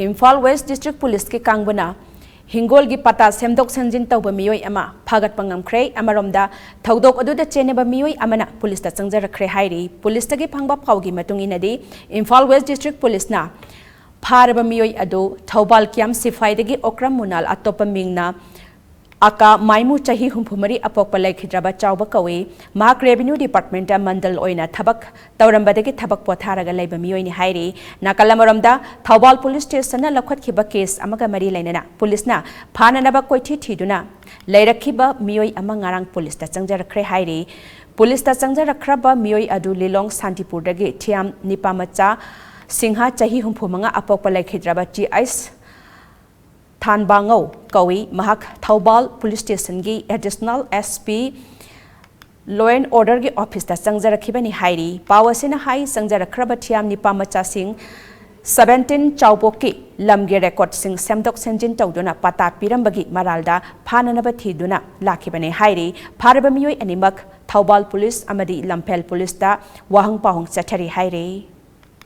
Imphal west district police के कांगबना हिंगोल की पता सेमदोक संजिन तौब मियोय अमा फागत पंगमख्रे अमरोमदा थौदोक अदुदा चेनेबा मियोय अमना पुलिस ता चंगजरख्रे हाइरी पुलिस तगे फंगबा फावगी मतुंगिनदी इम्फाल वेस्ट डिस्ट्रिक्ट पुलिस ना फारबा मियोय अदु थौबाल क्याम सिफाइदगी ओक्रम मुनाल अतोप मिंगना आका माइमु चाही हुंफुमरी अपोक लेखिद्रबा चाउबा कवे माक रेवेन्यू डिपार्टमेंट मंडल ओइना थबक तौरंबदगी थबक पोथारगा लैबा मियोयनि हाइरी नाकलमरमदा थौबाल पुलिस स्टेशन लखतखिबा केस अमगा मरी लैनना पुलिसना फाननबा कोइथि थिदुना लैरखिबा मियोय अमा ngarang पुलिस ता चंगजरख्रे हाइरी पुलिस ता चंगजरख्रबा मियोय अदु लिलोंग शांतिपुरदगी थियाम निपामचा सिंहा चाही हुंफुमंगा अपोक लेखिद्रबा ची आइस थानबांगौ कवी महक थौबाल पुलिस स्टेशन की additional SP law and order की ऑफिस ता चंगजरखिबनी हाइरी पावसेना हाई चंगजरख्रब थियाम निपा मचा सिंह 17 चाउबोकी लमगे रेकॉर्ड सिंह सेमदोक सेंजिन तौदुना पता पिरंबगी मरालदा फाननबा थिदुना लाखिबने हाइरी फारबा मियोय अनिमक थौबाल पुलिस अमदी लमफेल पुलिस ता वाहंग पाहुंग चथरी हाइरी।